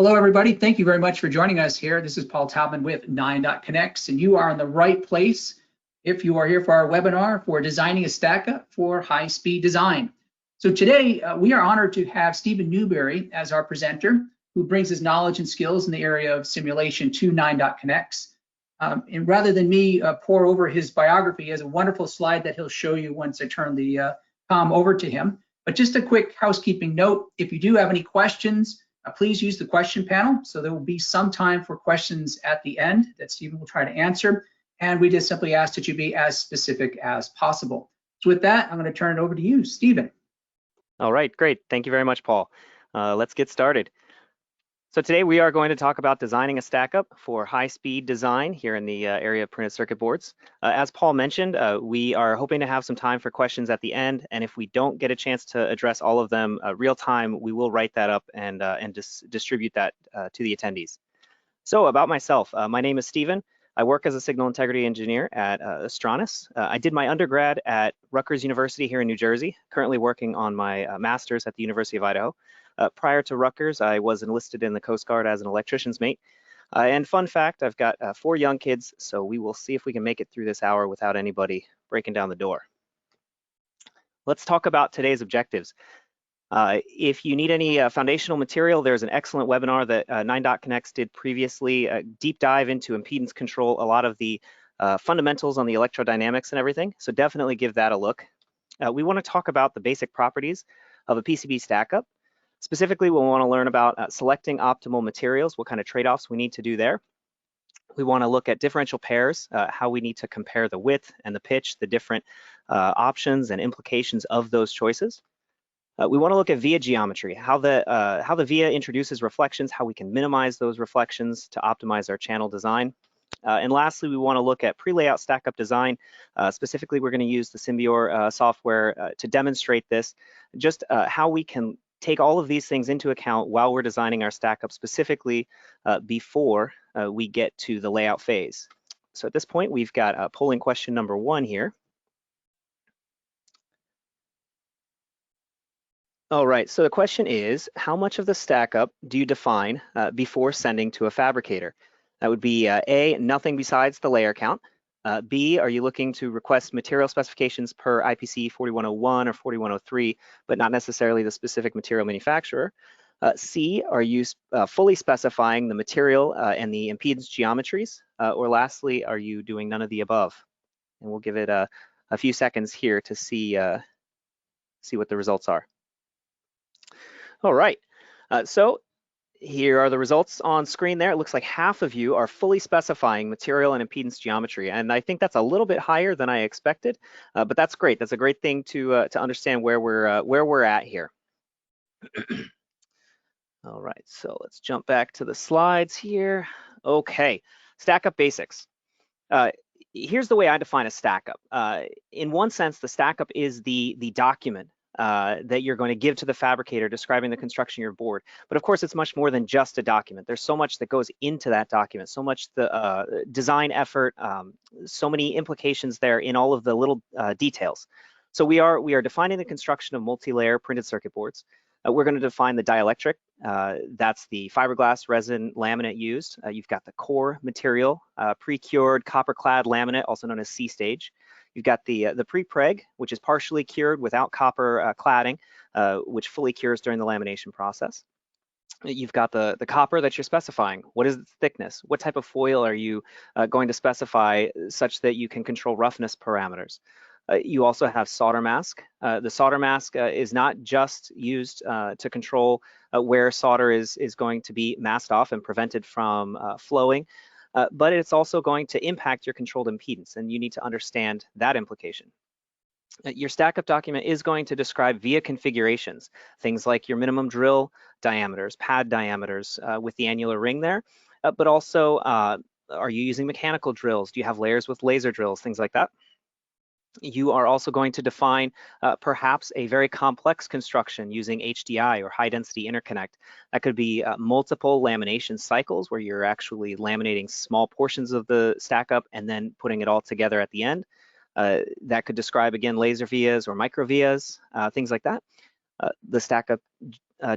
Hello, everybody. Thank you very much for joining us here. This is Paul Taubman with 9.connects, and you are in the right place if you are here for our webinar for designing a Stackup for high-speed design. So today, we are honored to have Stephen Newberry as our presenter, who brings his knowledge and skills in the area of simulation to 9.connects. And rather than me pour over his biography, he has a wonderful slide that he'll show you once I turn the comm over to him. But just a quick housekeeping note, if you do have any questions, please use the question panel. So there will be some time for questions at the end that Stephen will try to answer. And we just simply ask that you be as specific as possible. So with that, I'm going to turn it over to you, Stephen. All right, great. Thank you very much, Paul. Let's get started. So today we are going to talk about designing a Stackup for high-speed design here in the area of printed circuit boards. As Paul mentioned, we are hoping to have some time for questions at the end, and if we don't get a chance to address all of them real time, we will write that up and distribute that to the attendees. So about myself, my name is Stephen. I work as a signal integrity engineer at Astranis. I did my undergrad at Rutgers University here in New Jersey, currently working on my master's at the University of Idaho. Prior to Rutgers, I was enlisted in the Coast Guard as an electrician's mate. And fun fact, I've got 4 young kids, so we will see if we can make it through this hour without anybody breaking down the door. Let's talk about today's objectives. If you need any foundational material, there's an excellent webinar that 9.connects did previously, a deep dive into impedance control, a lot of the fundamentals on the electrodynamics and everything, so definitely give that a look. We want to talk about the basic properties of a PCB Stackup. Specifically, we'll want to learn about selecting optimal materials, what kind of trade-offs we need to do there. We want to look at differential pairs, how we need to compare the width and the pitch, the different options and implications of those choices. We want to look at via geometry, how the via introduces reflections, how we can minimize those reflections to optimize our channel design. And lastly, we want to look at pre-layout Stackup design. Specifically, we're going to use the Simbeor software to demonstrate this, just how we can take all of these things into account while we're designing our Stackup, specifically before we get to the layout phase. So at this point, we've got polling question number 1 here. All right, so the question is, how much of the Stackup do you define before sending to a fabricator? That would be A, nothing besides the layer count. B, are you looking to request material specifications per IPC 4101 or 4103, but not necessarily the specific material manufacturer? C, are you fully specifying the material and the impedance geometries? Or lastly, are you doing none of the above? And we'll give it a few seconds here to see what the results are. All right, so here are the results on screen there. It looks like half of you are fully specifying material and impedance geometry, and I think that's a little bit higher than I expected, but that's great. That's a great thing to understand where we're at here. All right, so let's jump back to the slides here. Okay, Stackup basics. Here's the way I define a Stackup. In one sense, the Stackup is the document that you're going to give to the fabricator describing the construction of your board. But of course, it's much more than just a document. There's so much that goes into that document, so much the design effort, so many implications there in all of the little details. So we are defining the construction of multi-layer printed circuit boards. We're going to define the dielectric. That's the fiberglass resin laminate used. You've got the core material, pre-cured copper-clad laminate, also known as C-stage. You've got the pre-preg, which is partially cured without copper cladding, which fully cures during the lamination process. You've got the copper that you're specifying. What is its thickness? What type of foil are you going to specify such that you can control roughness parameters? You also have solder mask. The solder mask is not just used to control where solder is going to be masked off and prevented from flowing, but it's also going to impact your controlled impedance, and you need to understand that implication. Your Stackup document is going to describe via configurations, things like your minimum drill diameters, pad diameters with the annular ring there, but also are you using mechanical drills? Do you have layers with laser drills, things like that? You are also going to define perhaps a very complex construction using HDI or high density interconnect. That could be multiple lamination cycles where you're actually laminating small portions of the Stackup and then putting it all together at the end. That could describe, again, laser vias or micro vias, things like that. The Stackup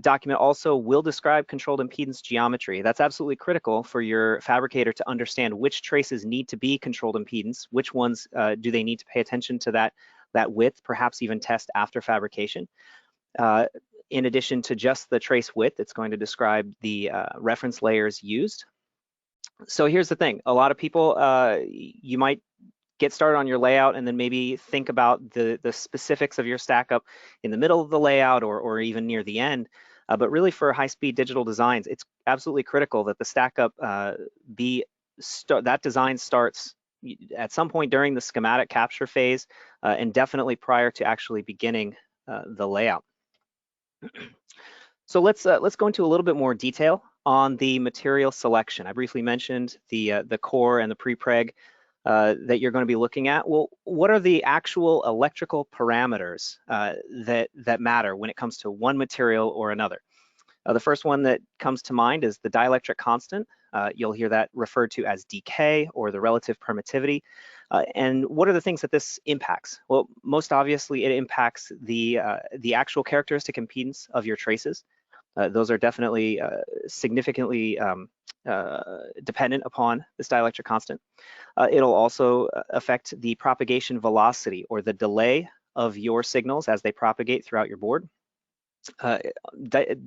document also will describe controlled impedance geometry. That's absolutely critical for your fabricator to understand which traces need to be controlled impedance, which ones do they need to pay attention to that width, perhaps even test after fabrication. In addition to just the trace width, it's going to describe the reference layers used. So here's the thing, a lot of people, you might get started on your layout and then maybe think about the specifics of your Stackup in the middle of the layout or even near the end. But really for high-speed digital designs, it's absolutely critical that the Stackup that design starts at some point during the schematic capture phase and definitely prior to actually beginning the layout. So let's go into a little bit more detail on the material selection. I briefly mentioned the core and the prepreg that you're going to be looking at. Well, what are the actual electrical parameters that matter when it comes to one material or another? The first one that comes to mind is the dielectric constant. You'll hear that referred to as dk or the relative permittivity. And what are the things that this impacts? Well, most obviously it impacts the actual characteristic impedance of your traces. Those are definitely significantly dependent upon this dielectric constant. It'll also affect the propagation velocity or the delay of your signals as they propagate throughout your board. The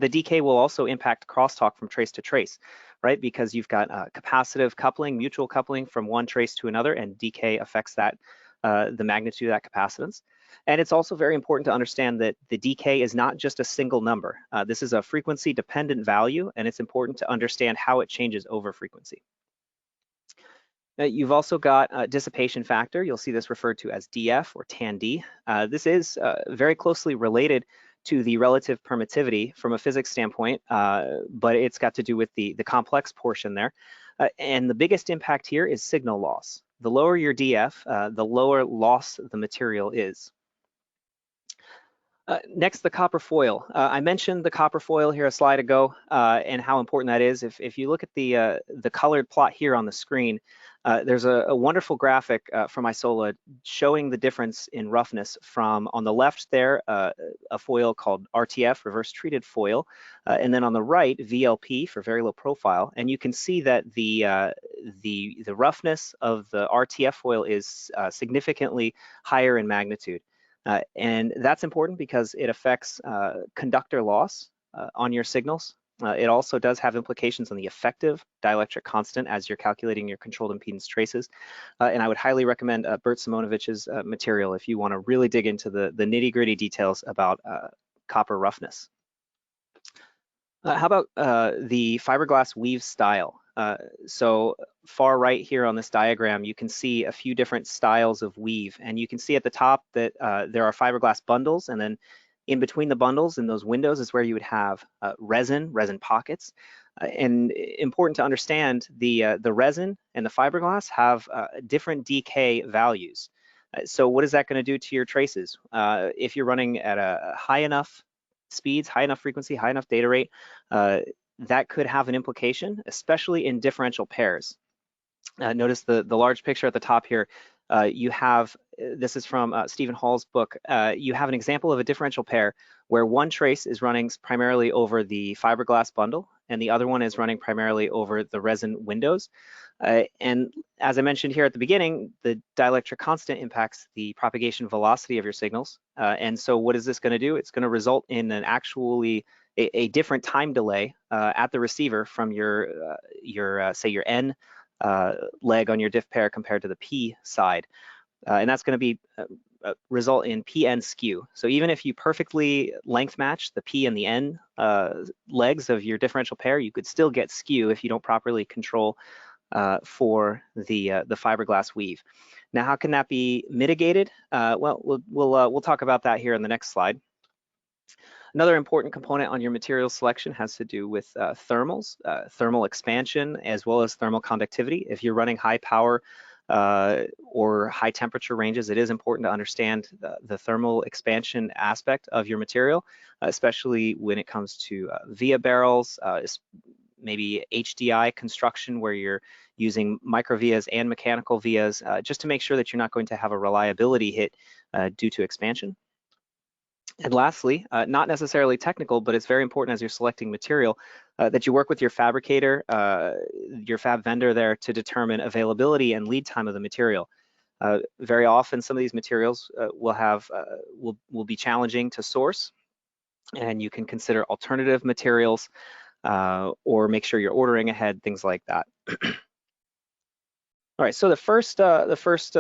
dk will also impact crosstalk from trace to trace, right? Because you've got capacitive coupling, mutual coupling from one trace to another, and dk affects that, the magnitude of that capacitance. And it's also very important to understand that the dk is not just a single number. This is a frequency dependent value, and it's important to understand how it changes over frequency. You've also got dissipation factor. You'll see this referred to as df or tan d. This is very closely related to the relative permittivity from a physics standpoint, but it's got to do with the complex portion there. And the biggest impact here is signal loss. The lower your df, the lower loss the material is. Next, the copper foil. I mentioned the copper foil here a slide ago and how important that is. If you look at the colored plot here on the screen, there's a wonderful graphic from Isola showing the difference in roughness from, on the left there, a foil called RTF, reverse treated foil, and then on the right, VLP for very low profile. And you can see that the roughness of the RTF foil is significantly higher in magnitude. And that's important because it affects conductor loss on your signals. It also does have implications on the effective dielectric constant as you're calculating your controlled impedance traces. And I would highly recommend Bert Simonovich's material if you want to really dig into the nitty-gritty details about copper roughness. How about the fiberglass weave style? So far right here on this diagram, you can see a few different styles of weave, and you can see at the top that there are fiberglass bundles, and then in between the bundles and those windows is where you would have resin pockets. And important to understand, the resin and the fiberglass have different dk values. So what is that going to do to your traces? If you're running at a high enough speeds, high enough frequency, high enough data rate, that could have an implication, especially in differential pairs. Notice the large picture at the top here. You have, this is from Stephen Hall's book, you have an example of a differential pair where one trace is running primarily over the fiberglass bundle and the other one is running primarily over the resin windows. And as I mentioned here at the beginning, the dielectric constant impacts the propagation velocity of your signals. And so what is this going to do? It's going to result in an actually a different time delay at the receiver from your say your N leg on your diff pair compared to the P side. And that's going to be result in PN skew. So even if you perfectly length match the P and the N legs of your differential pair, you could still get skew if you don't properly control for the fiberglass weave. Now, how can that be mitigated? Well, we'll talk about that here in the next slide. Another important component on your material selection has to do with thermals, thermal expansion, as well as thermal conductivity. If you're running high power or high temperature ranges, it is important to understand the thermal expansion aspect of your material, especially when it comes to via barrels, maybe HDI construction where you're using micro vias and mechanical vias, just to make sure that you're not going to have a reliability hit due to expansion. And lastly, not necessarily technical, but it's very important as you're selecting material that you work with your fabricator, your fab vendor there to determine availability and lead time of the material. Very often, some of these materials will be challenging to source, and you can consider alternative materials or make sure you're ordering ahead, things like that. All right, so the first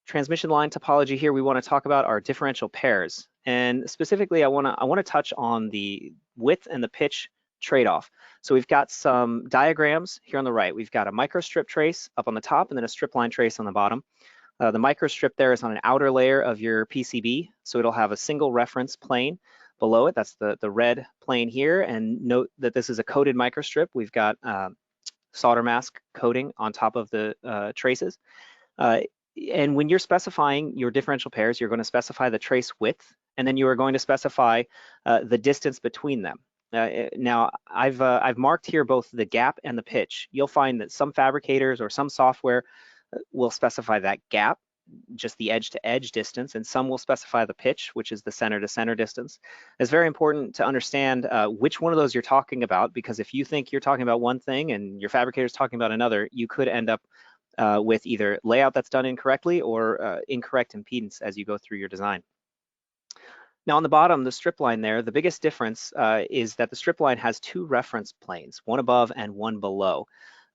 transmission line topology here we want to talk about are differential pairs, and specifically I want to touch on the width and the pitch trade-off. So we've got some diagrams here on the right. We've got a microstrip trace up on the top and then a strip line trace on the bottom. The microstrip there is on an outer layer of your PCB, so it'll have a single reference plane below it. That's the red plane here, and note that this is a coated microstrip. We've got solder mask coating on top of the traces. And when you're specifying your differential pairs, you're going to specify the trace width, and then you are going to specify the distance between them. Now, I've marked here both the gap and the pitch. You'll find that some fabricators or some software will specify that gap, just the edge-to-edge distance, and some will specify the pitch, which is the center-to-center distance. It's very important to understand which one of those you're talking about, because if you think you're talking about one thing and your fabricator is talking about another, you could end up with either layout that's done incorrectly or incorrect impedance as you go through your design. Now on the bottom, the strip line there, the biggest difference is that the strip line has two reference planes, one above and one below.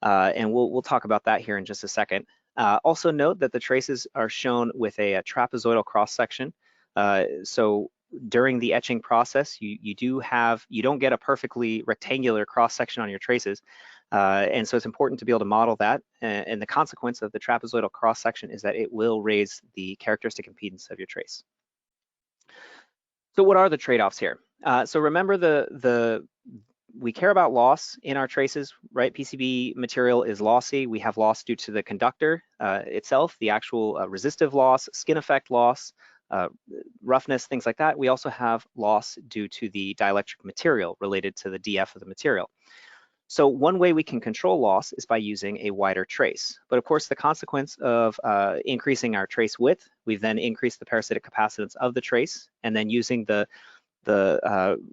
And we'll talk about that here in just a second. Also note that the traces are shown with a trapezoidal cross section. So during the etching process, you don't get a perfectly rectangular cross section on your traces. And so it's important to be able to model that. And the consequence of the trapezoidal cross section is that it will raise the characteristic impedance of your trace. So what are the trade-offs here? So remember we care about loss in our traces, right? PCB material is lossy. We have loss due to the conductor itself, the actual resistive loss, skin effect loss, roughness, things like that. We also have loss due to the dielectric material related to the DF of the material. So one way we can control loss is by using a wider trace. But of course, the consequence of increasing our trace width, we've then increased the parasitic capacitance of the trace, and then using the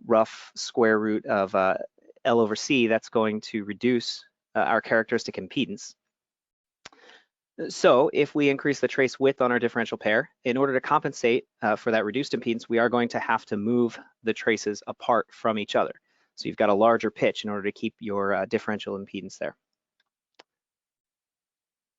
rough square root of L over C, that's going to reduce our characteristic impedance. So if we increase the trace width on our differential pair, in order to compensate for that reduced impedance, we are going to have to move the traces apart from each other. So you've got a larger pitch in order to keep your differential impedance there.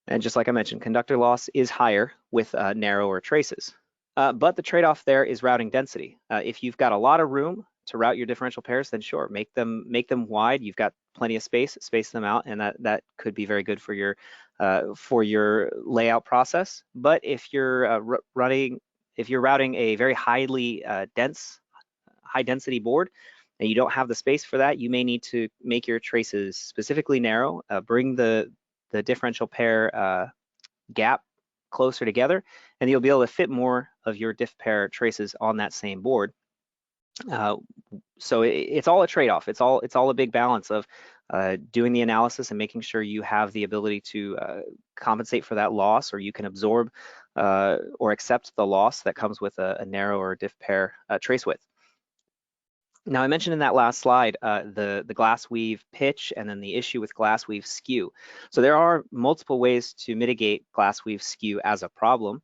And just like I mentioned, conductor loss is higher with narrower traces. But the trade-off there is routing density. If you've got a lot of room to route your differential pairs, then sure, make them wide. You've got plenty of space them out, and that could be very good for your layout process. But if you're routing a very high density board, and you don't have the space for that, you may need to make your traces specifically narrow, bring the differential pair gap closer together, and you'll be able to fit more of your diff pair traces on that same board. So it's all a trade-off. It's all a big balance of doing the analysis and making sure you have the ability to compensate for that loss, or you can absorb or accept the loss that comes with a narrower diff pair trace width. Now, I mentioned in that last slide the glass weave pitch and then the issue with glass weave skew. So there are multiple ways to mitigate glass weave skew as a problem.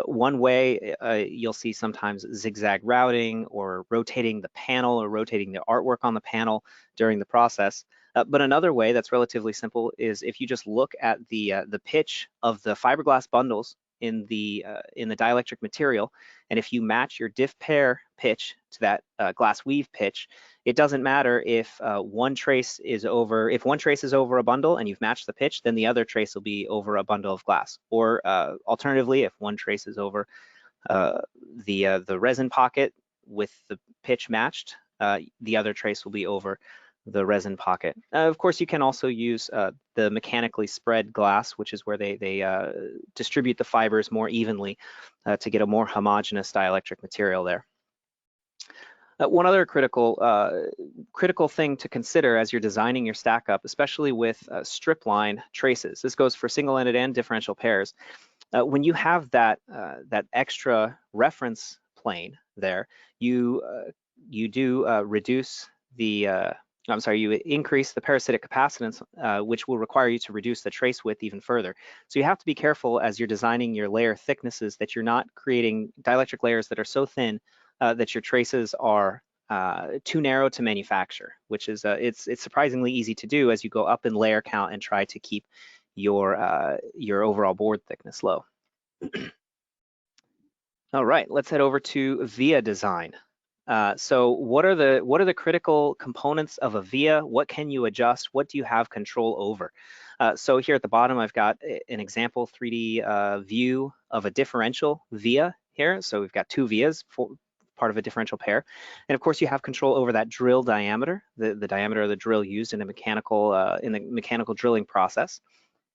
One way you'll see sometimes zigzag routing or rotating the panel or rotating the artwork on the panel during the process. But another way that's relatively simple is if you just look at the pitch of the fiberglass bundles in the dielectric material, and if you match your diff pair pitch to that glass weave pitch, it doesn't matter if one trace is over a bundle and you've matched the pitch, then the other trace will be over a bundle of glass. Or alternatively, if one trace is over the resin pocket with the pitch matched, the other trace will be over the resin pocket. Of course, you can also use the mechanically spread glass, which is where they distribute the fibers more evenly to get a more homogeneous dielectric material there. One other critical thing to consider as you're designing your stack-up, especially with strip line traces, this goes for single-ended and differential pairs. When you have that extra reference plane there, you do reduce the you increase the parasitic capacitance, which will require you to reduce the trace width even further. So you have to be careful as you're designing your layer thicknesses that you're not creating dielectric layers that are so thin that your traces are too narrow to manufacture, which is it's surprisingly easy to do as you go up in layer count and try to keep your overall board thickness low. All right, let's head over to via design. So what are the critical components of a via? What can you adjust? What do you have control over? So here at the bottom, I've got an example 3D view of a differential via here. So we've got two vias, for part of a differential pair. And of course, you have control over that drill diameter, the diameter of the drill used in the mechanical drilling process.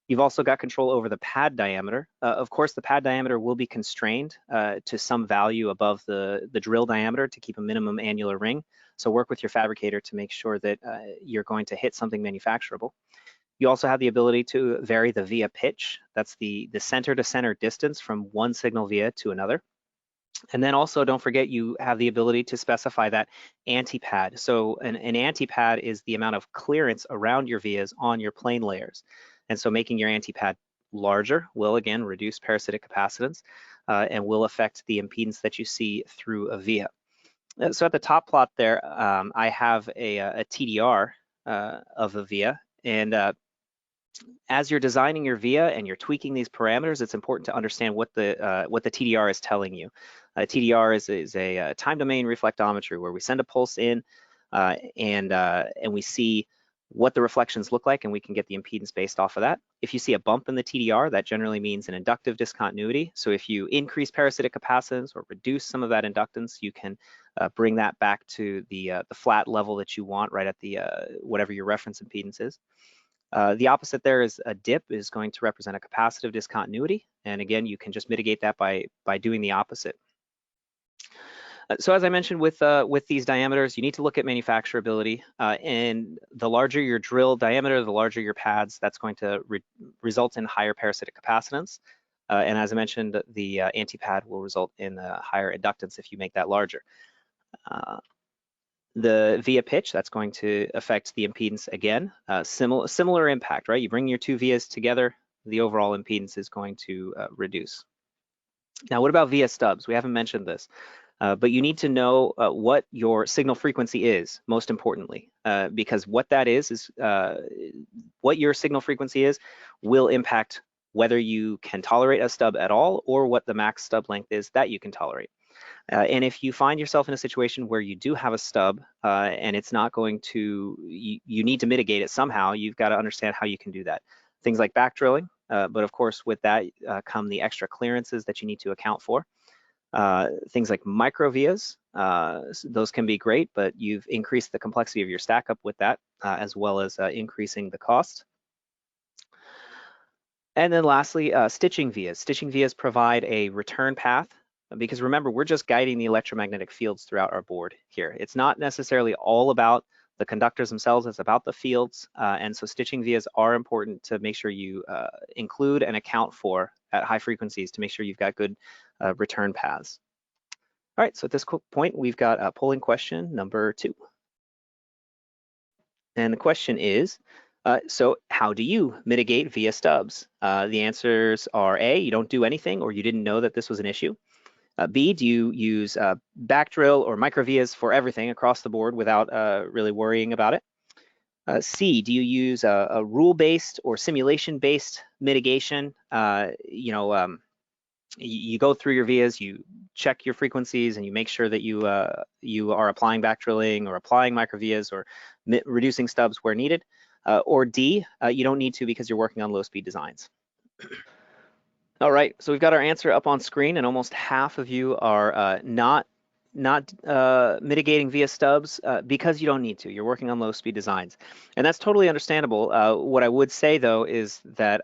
You've also got control over the pad diameter. Of course, the pad diameter will be constrained to some value above the drill diameter to keep a minimum annular ring. So work with your fabricator to make sure that you're going to hit something manufacturable. You also have the ability to vary the via pitch. That's the center to center distance from one signal via to another. And then also don't forget you have the ability to specify that anti-pad. So an anti-pad is the amount of clearance around your vias on your plane layers. And so making your anti-pad larger will again reduce parasitic capacitance and will affect the impedance that you see through a via. So at the top plot there, I have a TDR of a via, and as you're designing your via and you're tweaking these parameters, it's important to understand what the TDR is telling you. TDR is a time domain reflectometry where we send a pulse in and we see what the reflections look like, and we can get the impedance based off of that. If you see a bump in the TDR, that generally means an inductive discontinuity. So if you increase parasitic capacitance or reduce some of that inductance, you can bring that back to the flat level that you want right at the whatever your reference impedance is. The opposite there is a dip is going to represent a capacitive discontinuity. And again, you can just mitigate that by doing the opposite. So as I mentioned with these diameters, you need to look at manufacturability. And the larger your drill diameter, the larger your pads, that's going to result in higher parasitic capacitance. And as I mentioned, the anti-pad will result in higher inductance if you make that larger. The via pitch, that's going to affect the impedance again. Similar impact, right? You bring your two vias together, the overall impedance is going to reduce. Now, what about via stubs? We haven't mentioned this, but you need to know what your signal frequency is, most importantly, because what that is what your signal frequency is will impact whether you can tolerate a stub at all or what the max stub length is that you can tolerate. And if you find yourself in a situation where you do have a stub and it's not going to, you need to mitigate it somehow, you've got to understand how you can do that. Things like back drilling, but of course with that come the extra clearances that you need to account for. Things like micro vias, those can be great, but you've increased the complexity of your Stackup with that, as well as increasing the cost. And then lastly, stitching vias. Stitching vias provide a return path, because remember, we're just guiding the electromagnetic fields throughout our board here. It's not necessarily all about the conductors themselves, it's about the fields. And so stitching vias are important to make sure you include and account for at high frequencies to make sure you've got good return paths. All right, so at this point, we've got a polling question number 2. And the question is, so how do you mitigate via stubs? The answers are A, you don't do anything, or you didn't know that this was an issue. B, do you use back drill or micro vias for everything across the board without really worrying about it? C, do you use a rule-based or simulation-based mitigation? You go through your vias, you check your frequencies, and you make sure that you are applying back drilling or applying micro vias or reducing stubs where needed. Or D, you don't need to because you're working on low-speed designs. All right, so we've got our answer up on screen, and almost half of you are not mitigating via stubs because you don't need to. You're working on low-speed designs, and that's totally understandable. What I would say though is that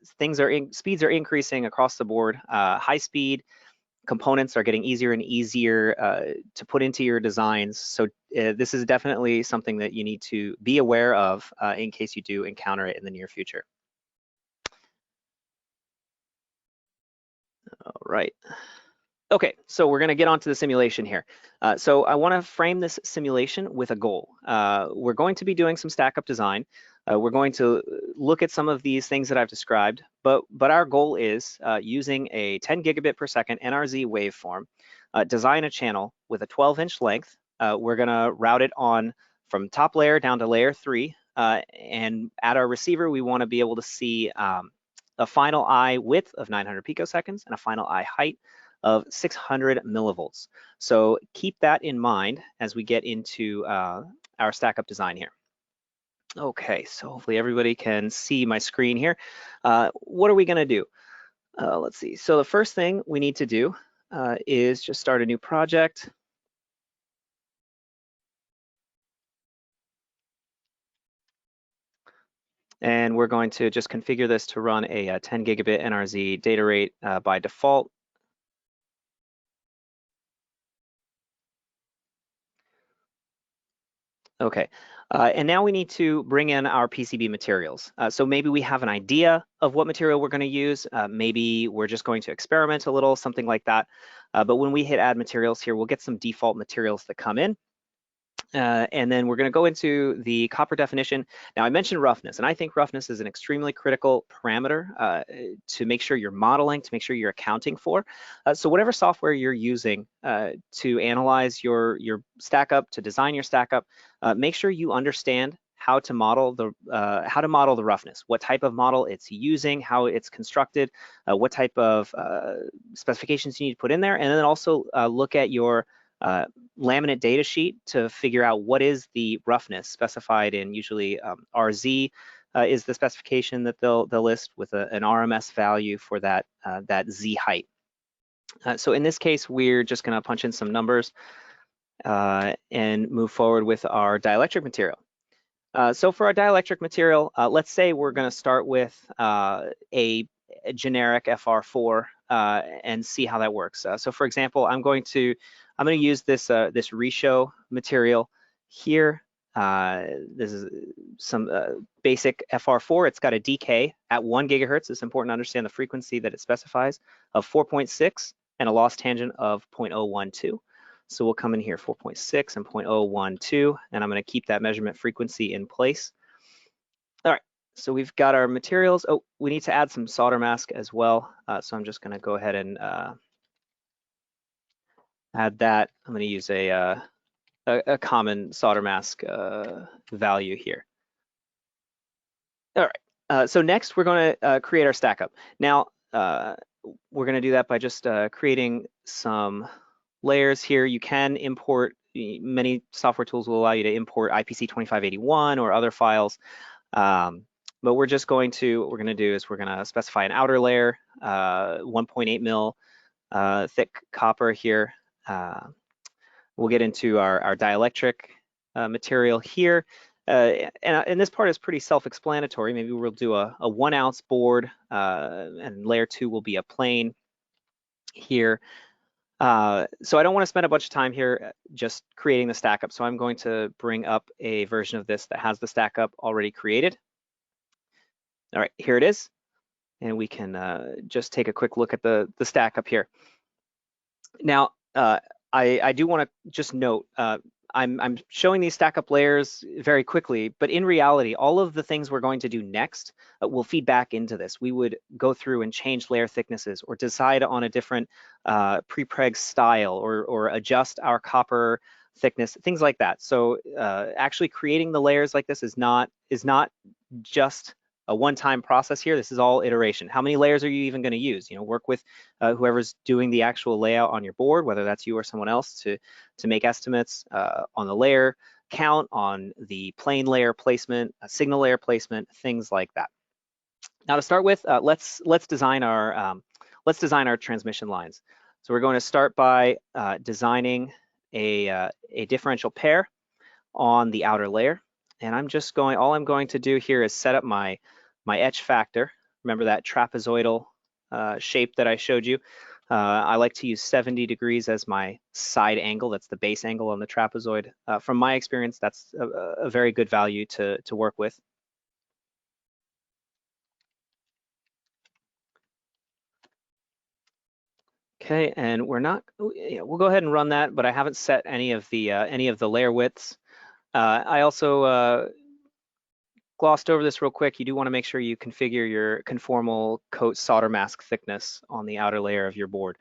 speeds are increasing across the board. High-speed components are getting easier and easier to put into your designs. So this is definitely something that you need to be aware of in case you do encounter it in the near future. All right. Okay, so we're going to get onto the simulation here. So I want to frame this simulation with a goal. We're going to be doing some stack-up design. We're going to look at some of these things that I've described, but our goal is using a 10 gigabit per second NRZ waveform, design a channel with a 12-inch length. We're going to route it on from top layer down to layer 3, and at our receiver, we want to be able to see a final eye width of 900 picoseconds and a final eye height of 600 millivolts. So keep that in mind as we get into our stack-up design here. Okay, so hopefully everybody can see my screen here. What are we gonna do? Let's see, so the first thing we need to do is just start a new project. And we're going to just configure this to run a 10 gigabit NRZ data rate by default. Okay, and now we need to bring in our PCB materials. So maybe we have an idea of what material we're going to use. Maybe we're just going to experiment a little, something like that. But when we hit add materials here, we'll get some default materials that come in. And then we're going to go into the copper definition. Now I mentioned roughness, and I think roughness is an extremely critical parameter to make sure you're modeling, to make sure you're accounting for. So whatever software you're using to analyze your stack up, to design your stack up, make sure you understand how to model the roughness, what type of model it's using, how it's constructed, what type of specifications you need to put in there, and then also look at your laminate data sheet to figure out what is the roughness specified in usually RZ is the specification that they'll list with an RMS value for that Z height. So in this case, we're just going to punch in some numbers and move forward with our dielectric material. So for our dielectric material, let's say we're going to start with a generic FR4 and see how that works. So for example, I'm going to use this this reshow material here. This is some basic FR4. It's got a decay at 1 gigahertz. It's important to understand the frequency that it specifies of 4.6 and a loss tangent of 0.012. So we'll come in here 4.6 and 0.012, and I'm going to keep that measurement frequency in place. All right, so we've got our materials. Oh, we need to add some solder mask as well. So I'm just going to go ahead and add that. I'm going to use a common solder mask value here. All right, so next we're going to create our stack up. Now, we're going to do that by just creating some layers here. You can import, many software tools will allow you to import IPC 2581 or other files. But we're just going to, what we're going to do is we're going to specify an outer layer, 1.8 mil thick copper here. We'll get into our dielectric material here. And this part is pretty self-explanatory. Maybe we'll do a 1 ounce board, and layer 2 will be a plane here. So I don't want to spend a bunch of time here just creating the stack up. So I'm going to bring up a version of this that has the stack up already created. All right, here it is. And we can just take a quick look at the stack up here. Now, I do want to just note, I'm showing these stack up layers very quickly, but in reality, all of the things we're going to do next will feed back into this. We would go through and change layer thicknesses or decide on a different pre-preg style or adjust our copper thickness, things like that. So actually creating the layers like this is not just a one-time process here. This is all iteration. How many layers are you even going to use? You know, work with whoever's doing the actual layout on your board, whether that's you or someone else, to make estimates on the layer count, on the plane layer placement, signal layer placement, things like that. Now to start with, let's design our transmission lines. So we're going to start by designing a differential pair on the outer layer. And all I'm going to do here is set up my etch factor. Remember that trapezoidal shape that I showed you? I like to use 70 degrees as my side angle. That's the base angle on the trapezoid. From my experience, that's a very good value to work with. Okay, and we'll go ahead and run that, but I haven't set any of the layer widths. I also glossed over this real quick. You do want to make sure you configure your conformal coat solder mask thickness on the outer layer of your board.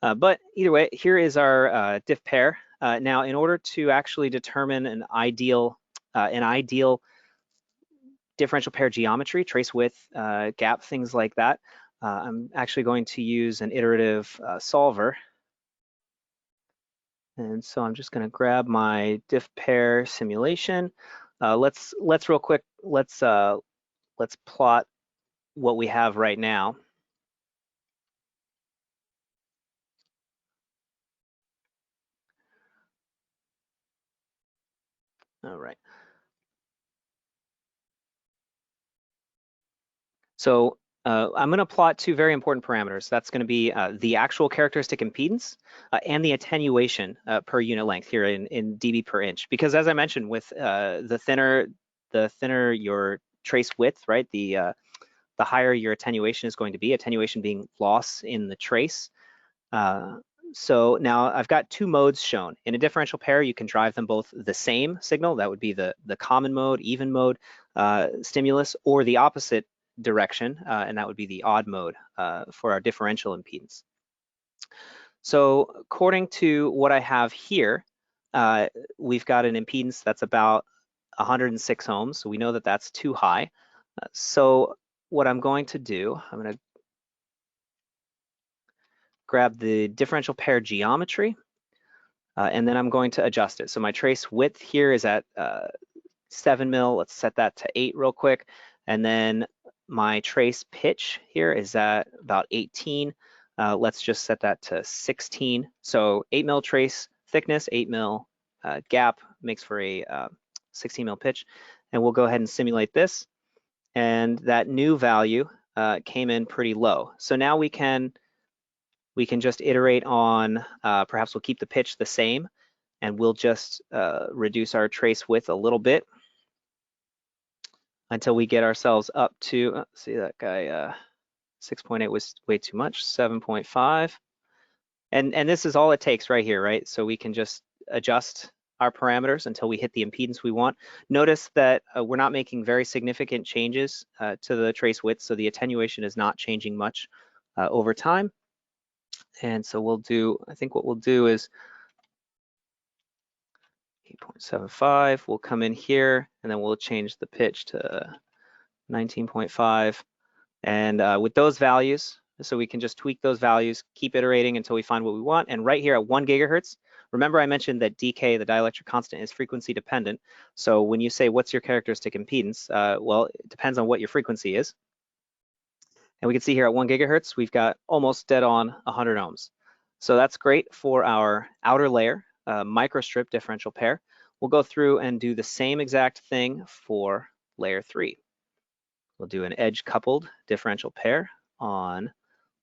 But either way, here is our diff pair. Now, in order to actually determine an ideal differential pair geometry, trace width, gap, things like that, I'm actually going to use an iterative solver. And so I'm just going to grab my diff pair simulation. Let's real quick, let's plot what we have right now. All right. So I'm going to plot two very important parameters. That's going to be the actual characteristic impedance and the attenuation per unit length here in dB per inch. Because as I mentioned, with the thinner your trace width, right, the higher your attenuation is going to be. Attenuation being loss in the trace. So now I've got two modes shown. In a differential pair, you can drive them both the same signal, that would be the common mode, even mode stimulus, or the opposite direction, and that would be the odd mode for our differential impedance. So according to what I have here, we've got an impedance that's about 106 ohms, so we know that that's too high. So what I'm going to do, I'm going to grab the differential pair geometry, and then I'm going to adjust it. So my trace width here is at 7 mil. Let's set that to 8 real quick. And then my trace pitch here is at about 18. Let's just set that to 16. So 8 mil trace thickness, 8 mil gap makes for a 16 mil pitch. And we'll go ahead and simulate this. And that new value came in pretty low. So now we can just iterate on, perhaps we'll keep the pitch the same, and we'll just reduce our trace width a little bit until we get ourselves up to, see that guy, 6.8 was way too much, 7.5. And this is all it takes right here, right? So we can just adjust our parameters until we hit the impedance we want. Notice that we're not making very significant changes to the trace width, so the attenuation is not changing much over time. And so we'll do, I think what we'll do is 8.75, we'll come in here and then we'll change the pitch to 19.5. And with those values, so we can just tweak those values, keep iterating until we find what we want. And right here at 1 gigahertz, remember I mentioned that dk, the dielectric constant, is frequency dependent. So when you say what's your characteristic impedance, well, it depends on what your frequency is. And we can see here at 1 gigahertz, we've got almost dead on 100 ohms. So that's great for our outer layer, microstrip differential pair. We'll go through and do the same exact thing for layer 3. We'll do an edge coupled differential pair on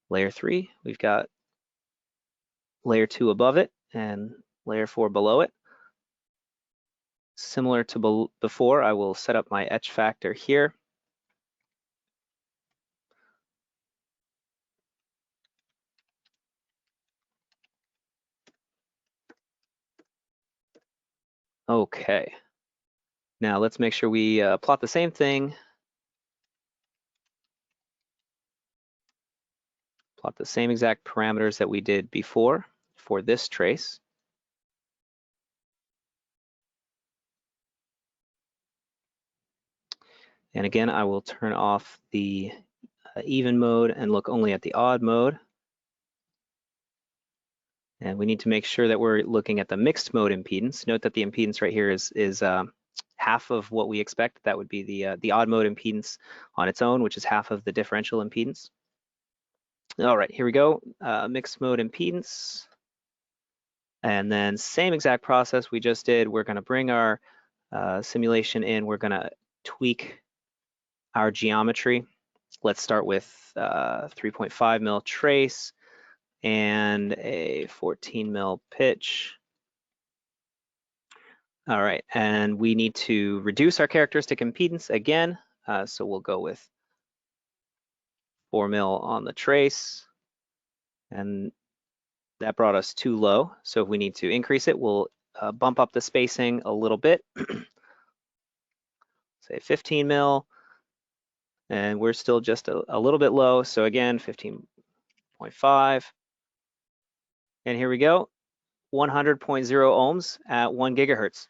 layer 3. We've got layer 2 above it and layer 4 below it. Similar to before, I will set up my etch factor here. Okay. Now let's make sure we plot the same thing. Plot the same exact parameters that we did before for this trace. And again, I will turn off the even mode and look only at the odd mode. And we need to make sure that we're looking at the mixed mode impedance. Note that the impedance right here is half of what we expect. That would be the odd mode impedance on its own, which is half of the differential impedance. All right, here we go, mixed mode impedance. And then same exact process we just did. We're gonna bring our simulation in. We're gonna tweak our geometry. Let's start with 3.5 mil trace and a 14 mil pitch. All right, and we need to reduce our characteristic impedance again. So we'll go with 4 mil on the trace and That brought us too low. So if we need to increase it, we'll bump up the spacing a little bit, say 15 mil, and we're still just a little bit low. So again, 15.5, and here we go. 100.0 ohms at 1 gigahertz.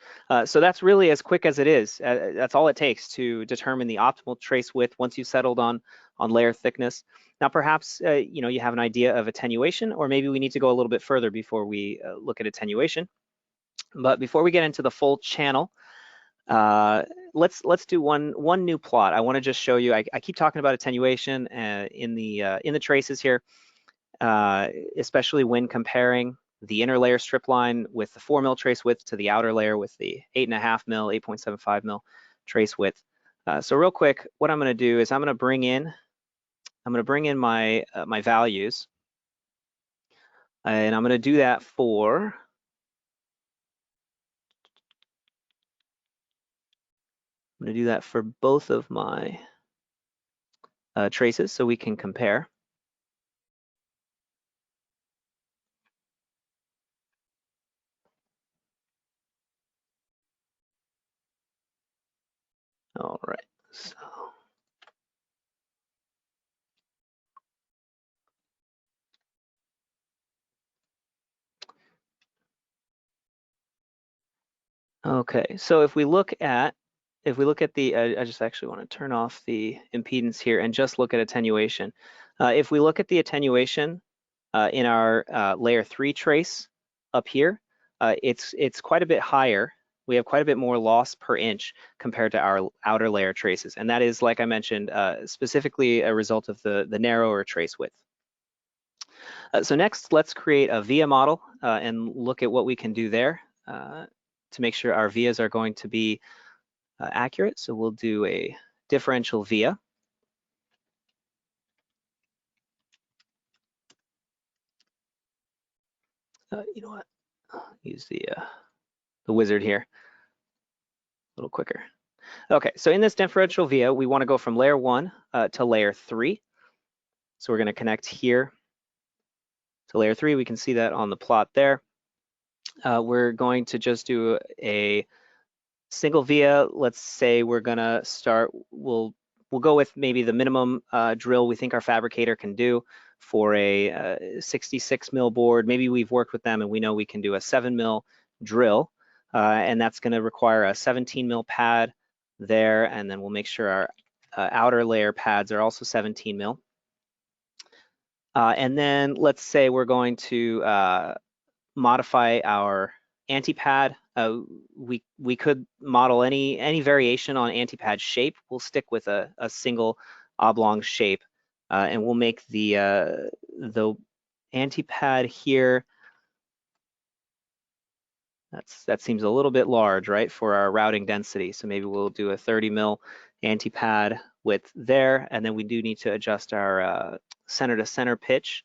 So that's really as quick as it is. That's all it takes to determine the optimal trace width once you've settled on layer thickness. Now, perhaps you have an idea of attenuation, or maybe we need to go a little bit further before we look at attenuation. But before we get into the full channel, let's do one new plot. I want to just show you. I keep talking about attenuation in the traces here, especially when comparing the inner layer strip line with the 4 mil trace width to the outer layer with the 8.5 mil, 8.75 mil trace width. So real quick, what I'm going to do is I'm going to bring in my my values, and I'm going to do that for both of my traces so we can compare. All right, so okay, so if we look at the, I just actually want to turn off the impedance here and just look at attenuation. If we look at the attenuation in our layer 3 trace up here, it's quite a bit higher. We have quite a bit more loss per inch compared to our outer layer traces, and that is, like I mentioned, specifically a result of the narrower trace width. So next, let's create a via model and look at what we can do there to make sure our vias are going to be accurate. So we'll do a differential via. You know what? I'll use the wizard here a little quicker. Okay, so in this differential via, we want to go from layer 1 to layer 3. So we're going to connect here to layer 3. We can see that on the plot there. We're going to just do a single via. Let's say we're going to start, we'll go with maybe the minimum drill we think our fabricator can do for a 66 mil board. Maybe we've worked with them and we know we can do a 7 mil drill, and that's going to require a 17 mil pad there, and then we'll make sure our outer layer pads are also 17 mil. And then let's say we're going to modify our anti-pad. We could model any variation on anti-pad shape. We'll stick with a single oblong shape, and we'll make the anti-pad here. That seems a little bit large, right, for our routing density. So maybe we'll do a 30 mil anti-pad width there, and then we do need to adjust our center to center pitch.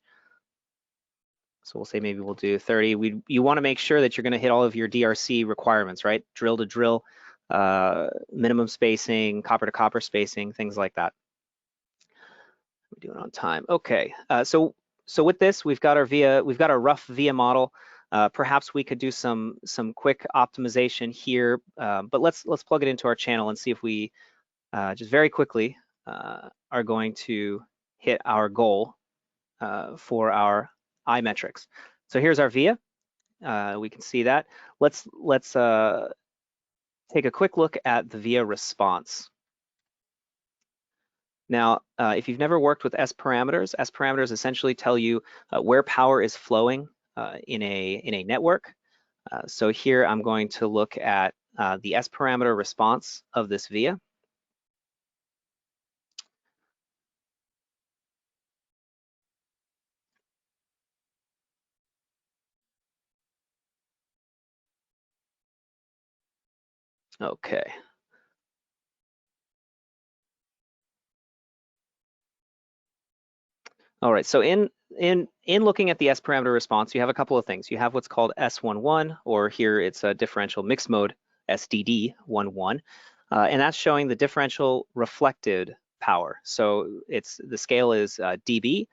So we'll say maybe we'll do 30. You want to make sure that you're going to hit all of your DRC requirements, right? Drill to drill, minimum spacing, copper to copper spacing, things like that. We're doing on time. Okay. So with this, we've got our rough via model. Perhaps we could do some quick optimization here, but let's plug it into our channel and see if we just very quickly are going to hit our goal for our I metrics. So here's our via. We can see that. Let's take a quick look at the via response. Now, if you've never worked with S parameters essentially tell you where power is flowing in a network. So here I'm going to look at the S parameter response of this via. Okay. All right, so in looking at the S parameter response, you have a couple of things. You have what's called S11, or here it's a differential mixed mode SDD11, and that's showing the differential reflected power. So the scale is dB,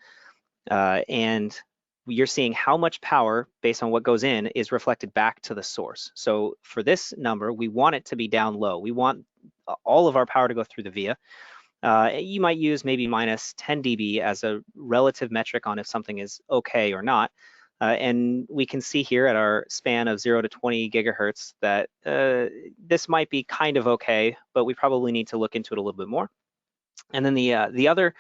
and you're seeing how much power based on what goes in is reflected back to the source. So for this number, we want it to be down low. We want all of our power to go through the via. You might use maybe minus 10 dB as a relative metric on if something is okay or not. And we can see here at our span of 0 to 20 gigahertz that this might be kind of okay, but we probably need to look into it a little bit more. And then the other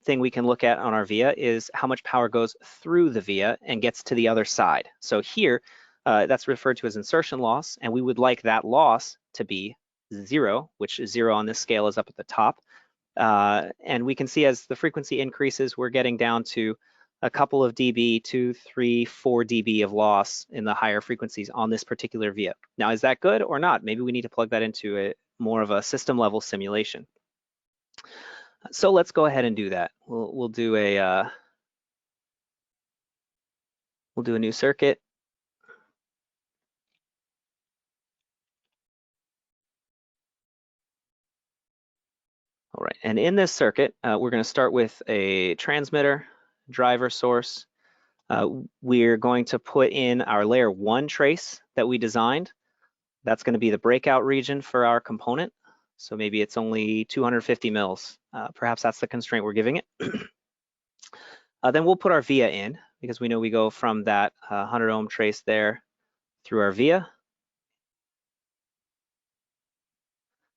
thing we can look at on our via is how much power goes through the via and gets to the other side. So here, that's referred to as insertion loss, and we would like that loss to be 0, which is 0 on this scale is up at the top. And we can see as the frequency increases, we're getting down to a couple of dB, 2, 3, 4 dB of loss in the higher frequencies on this particular via. Now, is that good or not? Maybe we need to plug that into a more of a system level simulation. So let's go ahead and do that. We'll do a new circuit. All right, and in this circuit, we're going to start with a transmitter, driver source. We're going to put in our layer 1 trace that we designed. That's going to be the breakout region for our component. So maybe it's only 250 mils. Perhaps that's the constraint we're giving it. Then we'll put our via in because we know we go from that 100 ohm trace there through our via.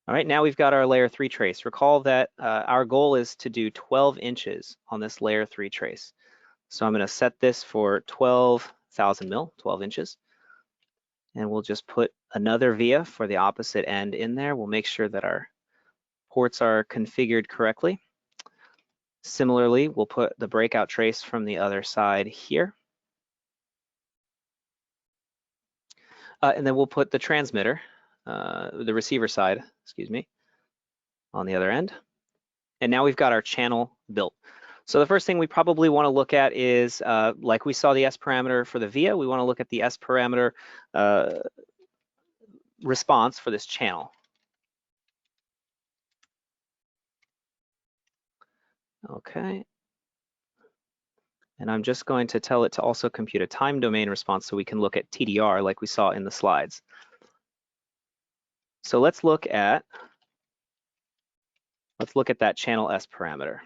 All right, now we've got our layer 3 trace. Recall that our goal is to do 12 inches on this layer 3 trace. So I'm going to set this for 12,000 mil, 12 inches. And we'll just put another via for the opposite end in there. We'll make sure that our ports are configured correctly. Similarly, we'll put the breakout trace from the other side here. And then we'll put the transmitter, the receiver side, excuse me, on the other end. And now we've got our channel built. So the first thing we probably want to look at is, like we saw the S parameter for the via, we want to look at the S parameter response for this channel. Okay. And I'm just going to tell it to also compute a time domain response so we can look at TDR like we saw in the slides. So let's look at that channel S parameter.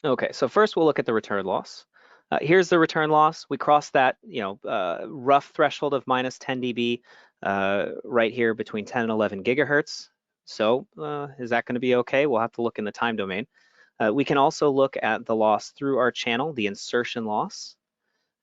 Okay, so first we'll look at the return loss. Here's the return loss. We crossed that, rough threshold of minus 10 dB right here between 10 and 11 gigahertz. So is that going to be okay? We'll have to look in the time domain. We can also look at the loss through our channel, the insertion loss.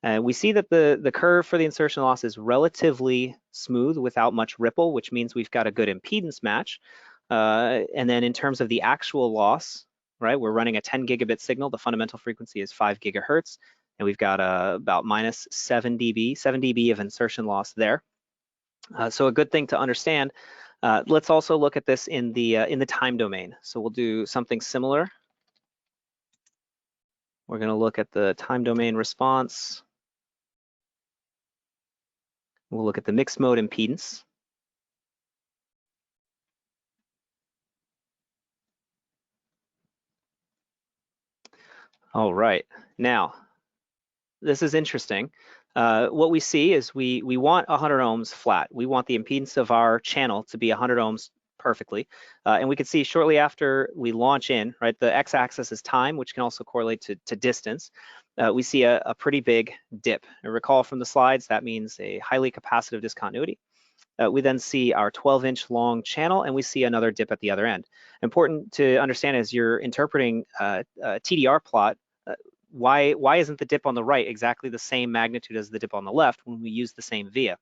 We see that the curve for the insertion loss is relatively smooth without much ripple, which means we've got a good impedance match. And then in terms of the actual loss, right, we're running a 10 gigabit signal. The fundamental frequency is 5 gigahertz, and we've got about minus 7 dB of insertion loss there. So a good thing to understand. Let's also look at this in the time domain. So we'll do something similar. We're going to look at the time domain response. We'll look at the mixed mode impedance. All right, now, this is interesting. What we see is we want 100 ohms flat. We want the impedance of our channel to be 100 ohms perfectly. And we can see shortly after we launch in, right, the x-axis is time, which can also correlate to distance. We see a pretty big dip. And recall from the slides, that means a highly capacitive discontinuity. We then see our 12-inch long channel, and we see another dip at the other end. Important to understand as you're interpreting a TDR plot, why isn't the dip on the right exactly the same magnitude as the dip on the left when we use the same via?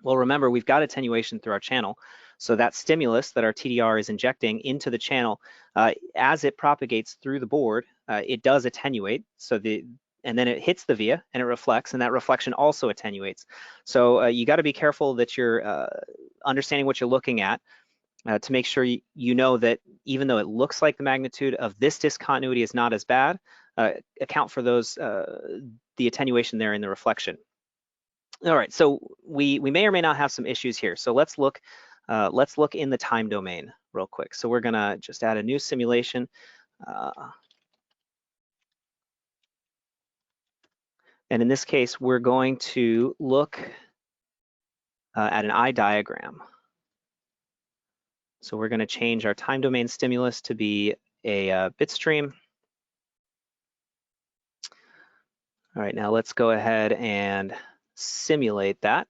Well, remember, we've got attenuation through our channel. So that stimulus that our TDR is injecting into the channel, as it propagates through the board, it does attenuate. And then it hits the via and it reflects, and that reflection also attenuates. So you got to be careful that you're understanding what you're looking at to make sure you know that even though it looks like the magnitude of this discontinuity is not as bad, account for those, the attenuation there in the reflection. All right, so we may or may not have some issues here. So let's look in the time domain real quick. So we're gonna just add a new simulation. And in this case, we're going to look at an eye diagram. So we're gonna change our time domain stimulus to be a bit stream. All right, now let's go ahead and simulate that.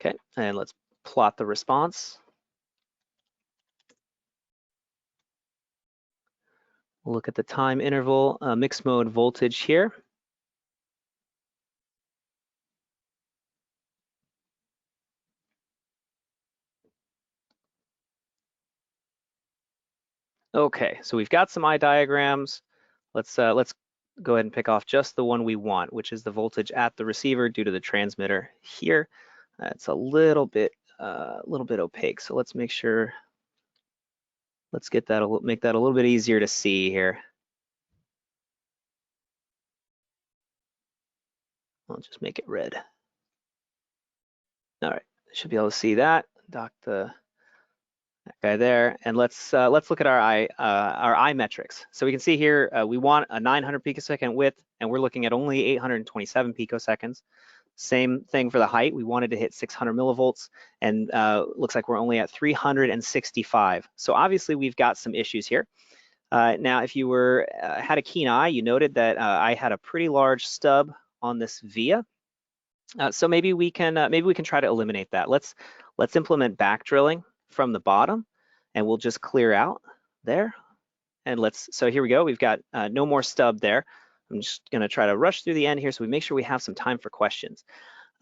Okay, and let's plot the response. We'll look at the time interval, mixed mode voltage here. Okay, so we've got some eye diagrams. Let's go ahead and pick off just the one we want, which is the voltage at the receiver due to the transmitter here. It's a little bit opaque, so let's make sure. Let's get that, make that a little bit easier to see here. I'll just make it red. All right, should be able to see that. Dock that guy there, and let's look at our eye metrics. So we can see here we want a 900 picosecond width, and we're looking at only 827 picoseconds. Same thing for the height. We wanted to hit 600 millivolts, and looks like we're only at 365. So obviously we've got some issues here. Now, if you had a keen eye, you noted that I had a pretty large stub on this via. So maybe we can try to eliminate that. Let's implement back drilling from the bottom, and we'll just clear out there. And so here we go. We've got no more stub there. I'm just gonna try to rush through the end here so we make sure we have some time for questions.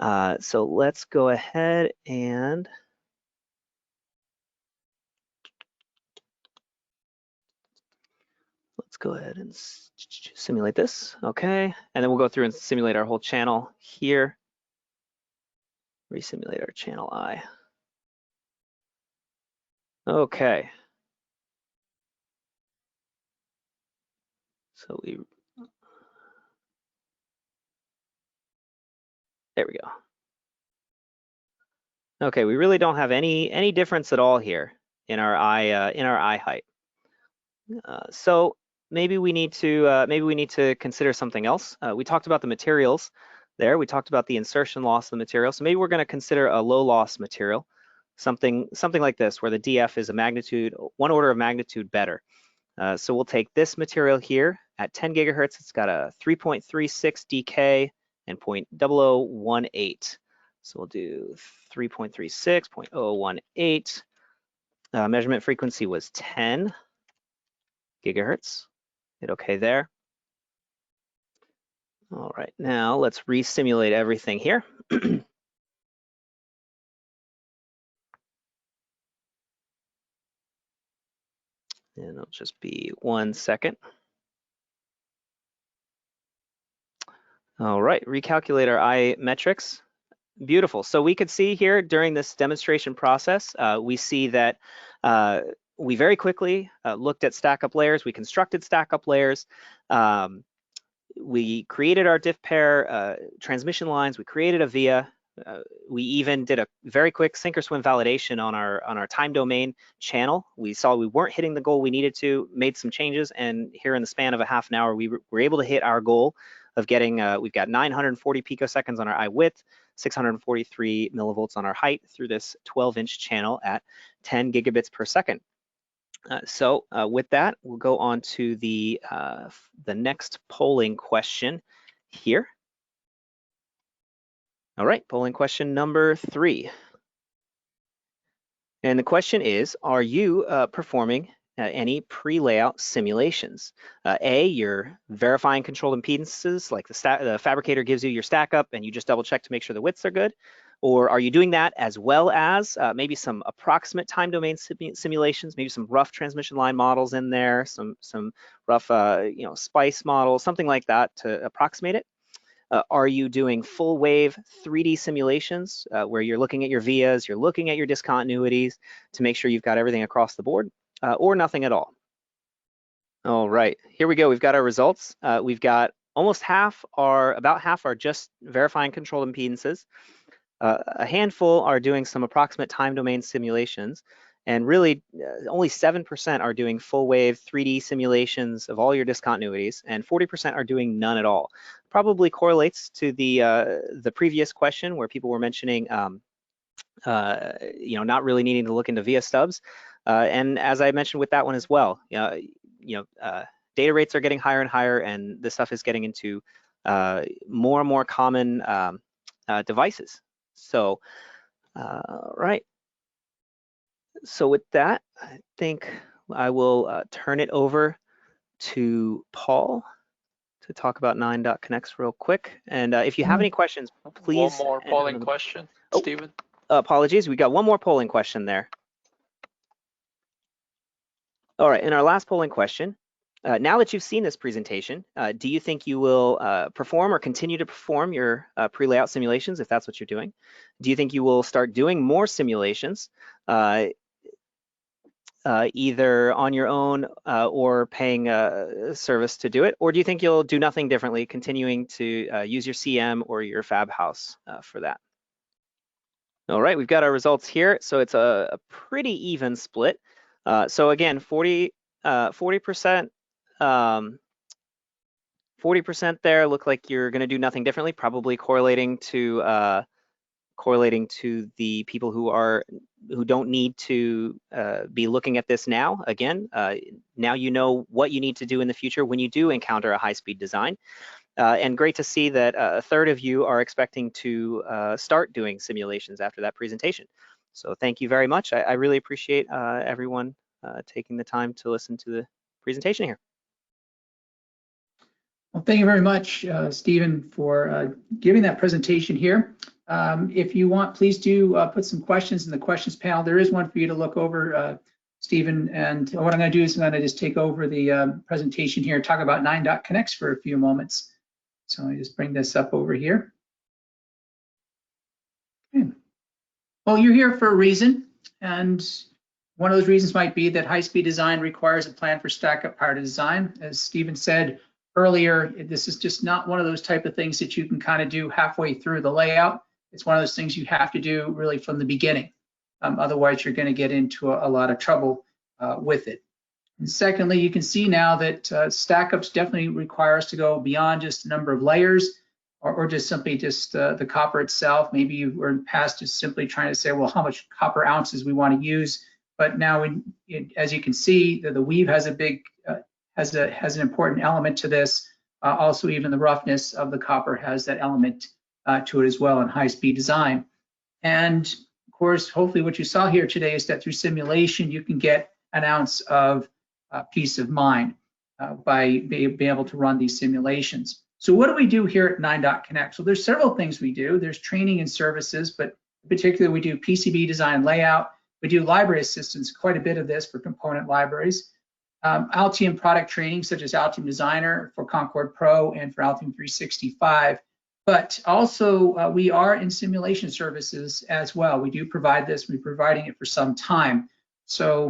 So let's go ahead and let's go ahead and simulate this. Okay, and then we'll go through and simulate our whole channel here. Resimulate our channel I. Okay. So there we go. Okay, we really don't have any difference at all here in our eye height. So maybe we need to consider something else. We talked about the materials there. We talked about the insertion loss of the material. So maybe we're going to consider a low loss material, something like this, where the DF is one order of magnitude better. So we'll take this material here at 10 gigahertz. It's got a 3.36 DK and 0.0018. So we'll do 3.36, 0.0018. Measurement frequency was 10 gigahertz. Hit OK there. All right, now let's re-simulate everything here. And it'll just be 1 second. All right, recalculate our eye metrics. Beautiful. So we could see here during this demonstration process, we see that we very quickly looked at Stackup layers. We constructed Stackup layers. We created our diff pair transmission lines. We created a via. We even did a very quick sink or swim validation on our time domain channel. We saw we weren't hitting the goal we needed to, made some changes, and here in the span of a half an hour, we were able to hit our goal of getting, we've got 940 picoseconds on our eye width, 643 millivolts on our height through this 12-inch channel at 10 gigabits per second. So with that, we'll go on to the next polling question here. All right, polling question number 3. And the question is, are you performing any pre-layout simulations? A, you're verifying controlled impedances, like the fabricator gives you your Stackup and you just double check to make sure the widths are good? Or are you doing that as well as maybe some approximate time domain simulations, maybe some rough transmission line models in there, some rough SPICE models, something like that to approximate it? Are you doing full wave 3D simulations where you're looking at your vias, you're looking at your discontinuities to make sure you've got everything across the board? or nothing at all. All right, here we go. We've got our results. We've got almost about half are just verifying controlled impedances. A handful are doing some approximate time domain simulations, and really only 7% are doing full wave 3D simulations of all your discontinuities, and 40% are doing none at all. Probably correlates to the previous question where people were mentioning not really needing to look into via stubs. And as I mentioned with that one as well, data rates are getting higher and higher, and this stuff is getting into more and more common devices. So, right. So with that, I think I will turn it over to Paul to talk about 9.connects real quick. And if you have any questions, please. One more polling question, Stephen. Apologies, we got one more polling question there. All right, in our last polling question, now that you've seen this presentation, do you think you will perform or continue to perform your pre-layout simulations if that's what you're doing? Do you think you will start doing more simulations, either on your own or paying a service to do it? Or do you think you'll do nothing differently, continuing to use your CM or your fab house for that? All right, we've got our results here. So it's a pretty even split. So again, 40% there look like you're going to do nothing differently, probably correlating to the people who don't need to be looking at this now. Again, now you know what you need to do in the future when you do encounter a high-speed design. And great to see that a third of you are expecting to start doing simulations after that presentation. So thank you very much. I really appreciate everyone taking the time to listen to the presentation here. Well, thank you very much, Stephen, for giving that presentation here. If you want, please do put some questions in the questions panel. There is one for you to look over, Stephen. And what I'm going to do is I'm going to just take over the presentation here and talk about 9.connects for a few moments. So let me just bring this up over here. Okay. Well, you're here for a reason. And one of those reasons might be that high-speed design requires a plan for stack-up power to design. As Stephen said earlier, this is just not one of those type of things that you can kind of do halfway through the layout. It's one of those things you have to do really from the beginning. Otherwise, you're going to get into a lot of trouble with it. And secondly, you can see now that stack-ups definitely require us to go beyond just the number of layers or just simply the copper itself. Maybe you were in the past just simply trying to say, well, how much copper ounces we want to use. But now, as you can see, the weave has a big has an important element to this. Also, even the roughness of the copper has that element to it as well in high-speed design. And of course, hopefully what you saw here today is that through simulation, you can get an ounce of peace of mind by being able to run these simulations. So what do we do here at 9.connect? So there's several things we do. There's training and services, but in particular, we do PCB design layout. We do library assistance, quite a bit of this for component libraries. Altium product training, such as Altium Designer for Concord Pro and for Altium 365. But also, we are in simulation services as well. We do provide this. We're providing it for some time. So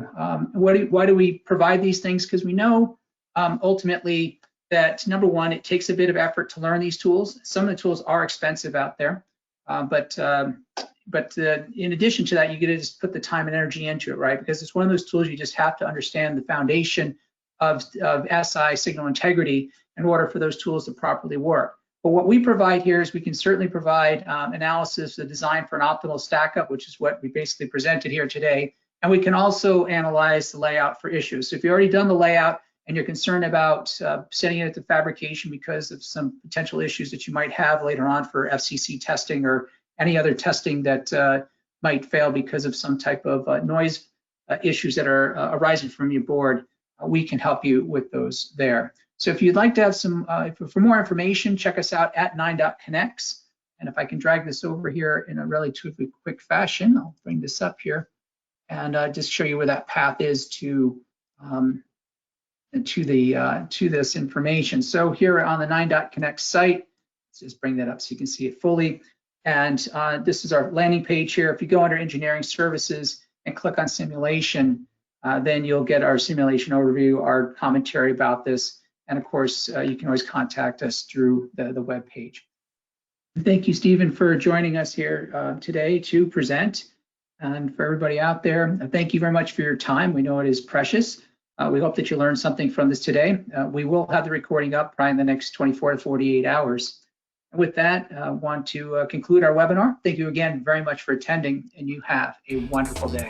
why do we provide these things? Because we know ultimately that, number one, it takes a bit of effort to learn these tools. Some of the tools are expensive out there, but in addition to that, you get to just put the time and energy into it, right? Because it's one of those tools you just have to understand the foundation of SI signal integrity in order for those tools to properly work. But what we provide here is we can certainly provide analysis, the design for an optimal stack-up, which is what we basically presented here today. And we can also analyze the layout for issues. So if you've already done the layout and you're concerned about sending it to fabrication because of some potential issues that you might have later on for FCC testing or any other testing that might fail because of some type of noise issues that are arising from your board, we can help you with those there. So if you'd like to have some, for more information, check us out at 9.connects. And if I can drag this over here in a relatively quick fashion, I'll bring this up here and just show you where that path is to this information. So here on the 9.connect site, let's just bring that up so you can see it fully. And this is our landing page here. If you go under engineering services and click on simulation, then you'll get our simulation overview, our commentary about this, and of course, you can always contact us through the web page. Thank you, Stephen, for joining us here today to present. And for everybody out there, thank you very much for your time. We know it is precious. We hope that you learned something from this today. We will have the recording up probably in the next 24 to 48 hours. And with that, I want to conclude our webinar. Thank you again very much for attending, and you have a wonderful day.